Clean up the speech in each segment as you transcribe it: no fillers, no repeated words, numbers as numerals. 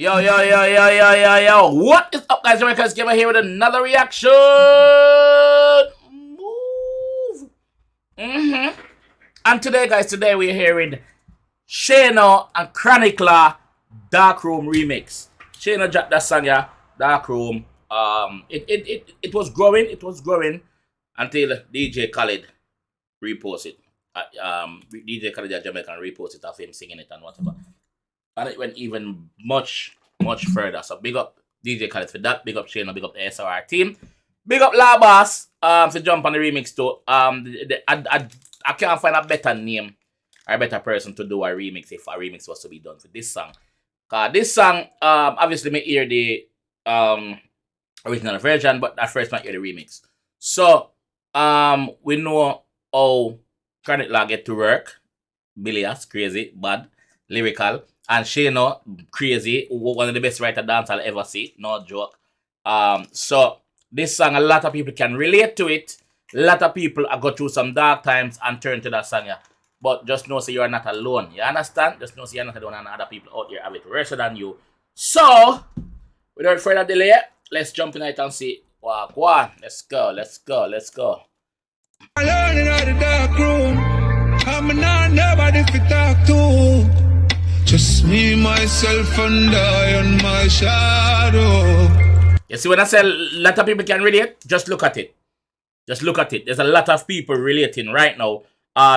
Yo, yo, yo, yo, yo, yo, yo. What is up, guys? JAMAICA'S here with another reaction. Move. And today, guys, we're hearing Shayna and Chronicler Dark Room remix. Shayna dropped that song, yeah, Dark Room. It was growing, until DJ Khaled reposted it. DJ Khaled Jamaican reposted it of him singing it and whatever. And it went even much further. So big up DJ Khaled for that. Big up Shayna. Big up the SRR team. Big up 𝐑𝐄𝐄𝐓 for jump on the remix too. I can't find a better name or a better person to do a remix if a remix was to be done for this song. This song, obviously me hear the original version, but at first not hear the remix. So we know how Chronicler get to work. Bilious, crazy, bad, lyrical. And Shayna, crazy, one of the best writer dance I'll ever see, no joke. So this song, a lot of people can relate to it. A lot of people have got through some dark times and turn to that song, yeah. But just know, so you are not alone. You understand? Just know, so you're not alone, and other people out there have it worse than you. So, without further delay, let's jump in it and see. Wow, go on. Let's go. I learning out the dark room. I'm not nobody to talk to. Just me, myself, and I and my shadow. You see when I say a lot of people can relate? Just look at it. Just look at it. There's a lot of people relating right now.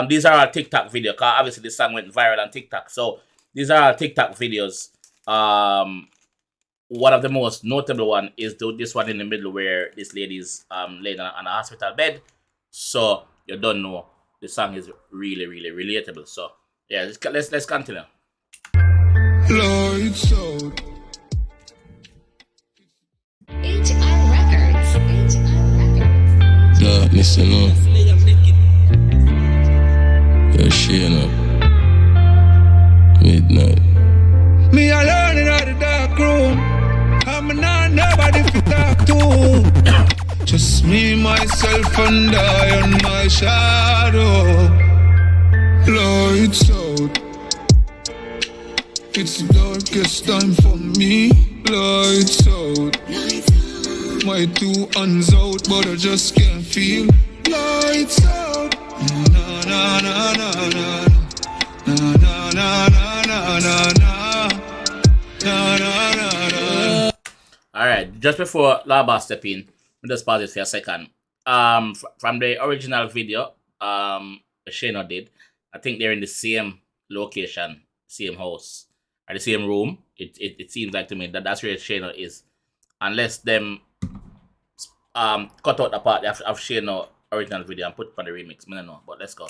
These are our TikTok videos, because obviously this song went viral on TikTok. So these are our TikTok videos. One of the most notable one is this one in the middle where this lady's laying on a hospital bed. So you don't know, the song is really relatable. So yeah, let's continue. Lights out. 𝐑𝐄𝐄𝐓 Records. Nah, listen up. You're Shayna. Midnight. Me a learning out the dark room. I'm not nobody to talk to. Just me, myself, and I and my shadow. Lights out. It's the darkest time for me. Lights out. My two hands out, but I just can't feel. Lights out. Na na na na na na na na na na na na. Alright, just before 𝐑𝐄𝐄𝐓 step in, let me just pause it for a second. From the original video, Shayna did, I think they're in the same location, same house, or the same room. It seems like to me that that's where Shayna is, unless them cut out the part of Shayna original video and put on the remix. I don't know, but let's go.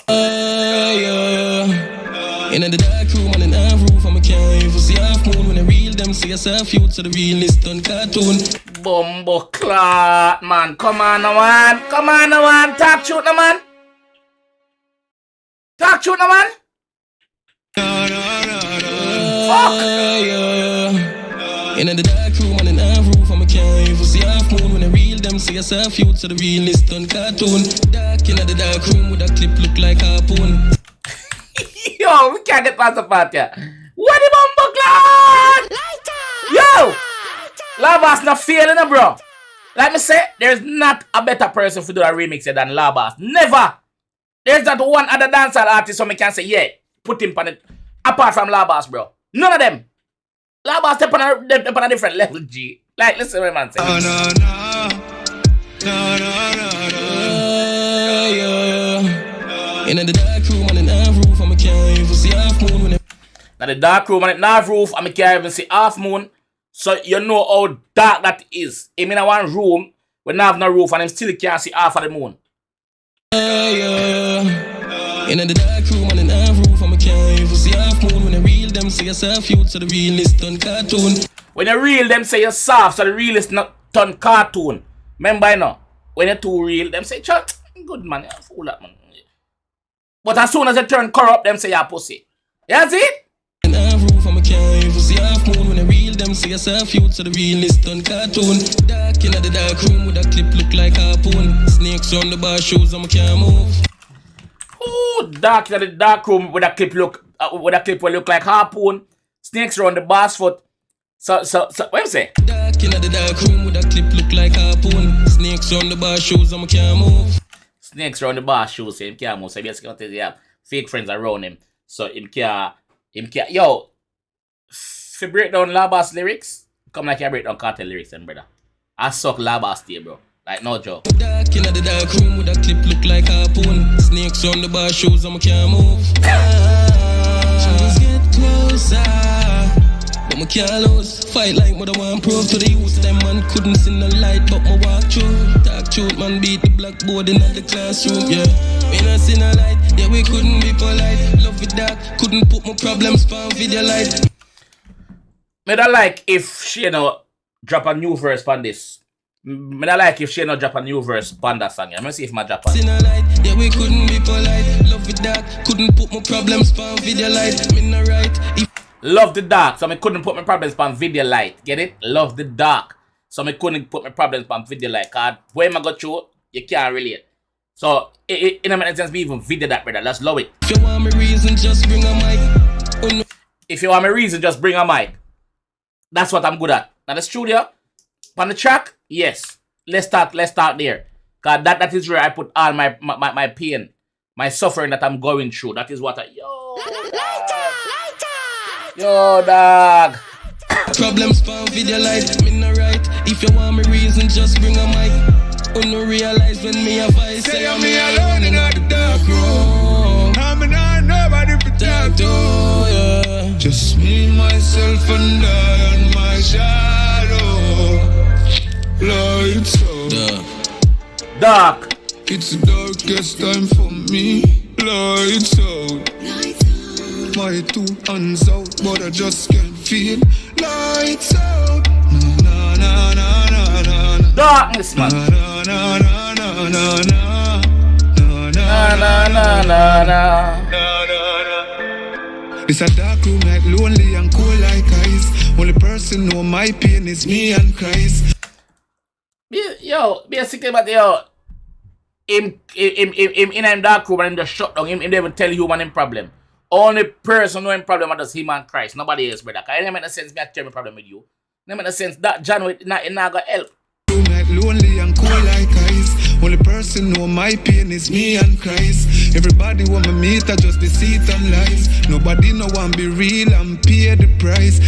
In the dark room on an half roof, I'm a can't even see half moon. When I reel them, see yourself youth, so the realist done cartoon. Bumbo clot, man. Come on, no man. Talk shoot, no man. Fuck. In the dark room on an half roof, I'm a can't even see half moon. When I reel them, see yourself youth, so the realist done cartoon. Dark in the dark room with a clip look like harpoon. Yo, we can't get past the part here. What the bumbo clot? Yo, 𝐑𝐄𝐄𝐓 not failing, bro. Like me say, there's not a better person to do a remix than 𝐑𝐄𝐄𝐓. Never. There's not one other dancehall artist so me can say, yeah, put him on it. Apart from 𝐑𝐄𝐄𝐓, bro. None of them. 𝐑𝐄𝐄𝐓 step on a different level, G. Like, listen to what man say. In the dark room on an half roof, I'm a can't even see half moon. When Now the dark room on the half roof, I can't even see half moon. So you know how dark that is. I'm in one room, we don't have no roof, and I still can't see half of the moon. In the dark room on an half roof, I'm a can't even see half moon. When I reel them, see yourself youth, so the realist done cartoon. When you reel them, say you're soft, so the realist not turn cartoon. Remember, you know, when you're too real, them say, "Chuck, good man, you're fool that man." But as soon as you turn corrupt, them say you're pussy. You see it? In half roof, I'm a can't even see half moon. When I reel them, see yourself youth, so the realist done cartoon. Dark in the dark room with a clip look like harpoon. Snakes on the bar shoes, I'm a can't move. Ooh, dark in the dark room with a clip will look like harpoon. Snakes around the boss foot. So, what you say? Dark in the dark room with a clip look like harpoon. Snakes on the bar shoes and I can't move. Snakes around the bar shoes, so him can't move. So basically, he have fake friends around him. So him can't. Yo, if you break down Labas lyrics, come like you break down Cartel lyrics, and brother. I suck Labas there, bro. Like, no joke. Dark in the dark room with a clip look like harpoon. Snakes on the bar shoes and I can't move. Just get closer. But I can't lose. Fight like mother want prove to the youth. Them man couldn't see no light, but my walk through. Talk truth, man beat the blackboard in the classroom. Yeah, we not see no light. Yeah, we couldn't be polite. Love it dark, couldn't put my problems on video light. Me don't like if she drop a new verse on this. Me don't like if she drop a new verse on that song. I'm gonna see if my drop on. See no light. Yeah, we couldn't be polite. Love it dark, couldn't put my problems on video light. Me not right. Love the dark, so I couldn't put my problems on video light. Get it? Love the dark, so I couldn't put my problems on video light. Cause when I got through, you can't relate. So it don't make sense me even video that, brother. Let's love it. If you want me reason, just bring a mic. Oh, no. If you want me reason, just bring a mic. That's what I'm good at. Now the studio, on the track, yes. Let's start there. Cause that is where I put all my pain, my suffering that I'm going through. That is what Yo, dog. Problems on video light, me no right. If you want me reason, just bring a mic. Oh, no realize when me a fight. Say I'm me alone in the dark room. I'm not nobody for talk to. Yeah. Just me, myself, and I and my shadow. Lights out. Dark. It's the darkest time for me. Lights out. My two hands out, but I just can't feel. Lights out. Na na na na na na. Darkness, man. Na na na na na na na. Na na na na na. It's a dark room like lonely and cold like ice. Only person know my pain is me and Christ. Yo, basically, but yo, him in a dark room and him just shut down. Him never tell human him problem. Only person knowing problem is him and Christ. Nobody else, brother. Cause it don't make no sense me to share my problem with you. It don't make no sense that John will not gonna help. Room like lonely and cold like ice. Only person know my pain is me and Christ. Everybody want me meet, I just deceit and lies. Nobody no want be real and pay the price.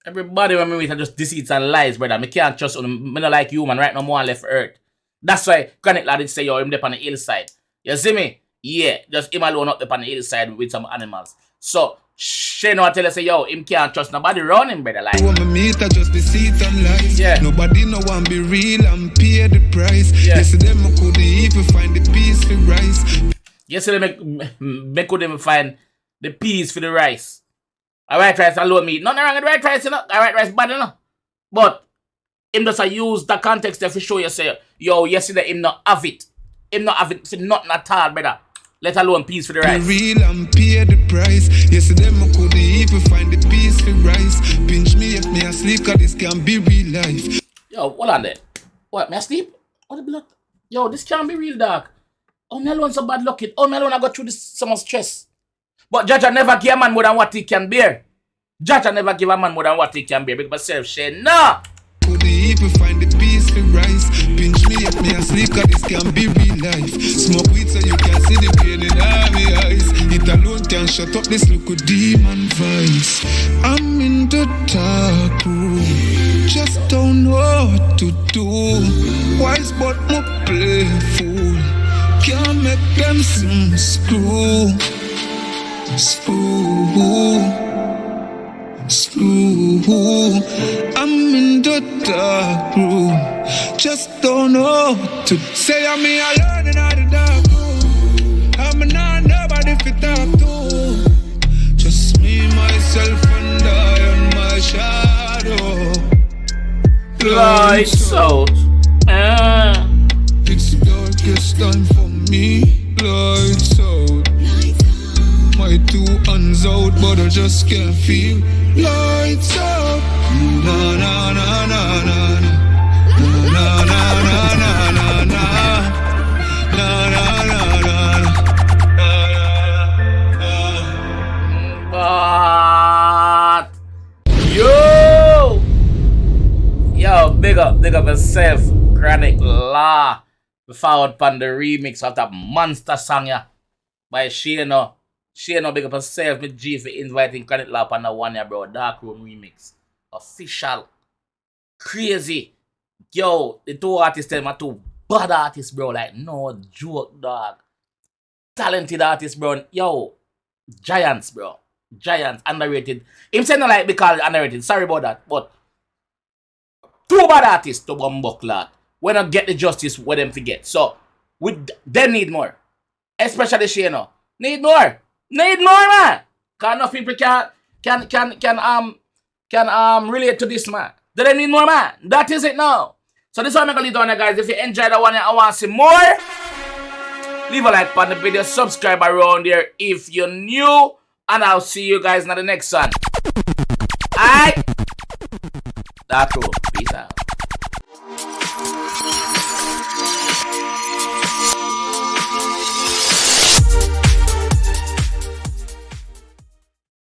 Everybody want me meet, I just deceit and lies, brother. Me can't trust on. Me not like you, man. Right no more left earth. That's why Chronic Lad say yo, him there on the hillside. You see me? Yeah, just him alone up there on the hillside with some animals. So Shane will tell us say yo, him can't trust nobody around him, brother. Like want me meet, I just deceit and lies. Yeah. Nobody no want be real and pay the price. Yeah. Yesterday me couldn't even find the peace for rice. Yesterday me couldn't even find the peas for the rice. A white rice alone me. Nothing wrong with white rice, you know. A white rice bad, you know. But him just use the context there for show you say, yo, yesterday him not have it. Him not have it for nothing at all, brother. Let alone peace for the rice. Be real and pay the price. Yesterday me couldn't even find the peace for rice. Pinch me if me asleep, cause this can be real life. Yo, hold on there. What, me asleep? What the blood? Yo, this can't be real dark. Oh, me alone so bad luck it. Oh, me alone I got through this so much stress. But Jaja never give a man more than what he can bear. Jaja never give a man more than what he can bear. Because myself say, nah. Couldn't even find the peace for rice. Pinch me if me asleep, cause this can be real life. Smoke weed so you can see the pain in all my eyes. It alone can shut up this look of demon voice. I'm in the dark room, just don't know what to do. Wise but more playful, can't make them some screw. I'm in the dark room, just don't know what to say. I'm me alone in the dark room. I'm not nobody fit talk to. Just me, myself, and I and my shadow. Lights out. It's the darkest time for me. Lights out. My two hands out, but I just can't feel. Lights out. Na na na na na na. Na na na na na na. Na na na na na. But yo! big up yourself. Chronic Law. We found upon the remix of that monster song yeah, by Shano. Shano, big up yourself. Me G for inviting Chronic Law upon the one yeah, bro. Dark Room remix. Official. Crazy. Yo, the two artists them are two bad artists, bro. Like, no joke, dog. Talented artists, bro. Yo, giants, bro. Giants, underrated. Him saying like because underrated. Sorry about that, but two bad artists to bumbuckler. We not get the justice where them forget. So they need more, especially Shano. Need more, man. Cause enough people can relate to this man. Do they need more, man? That is it now. So this is what I'm gonna leave down there, guys. If you enjoyed that one and I want to see more, leave a like on the video, subscribe around there if you're new, and I'll see you guys in the next one. Alright? Dark Room. Peace out.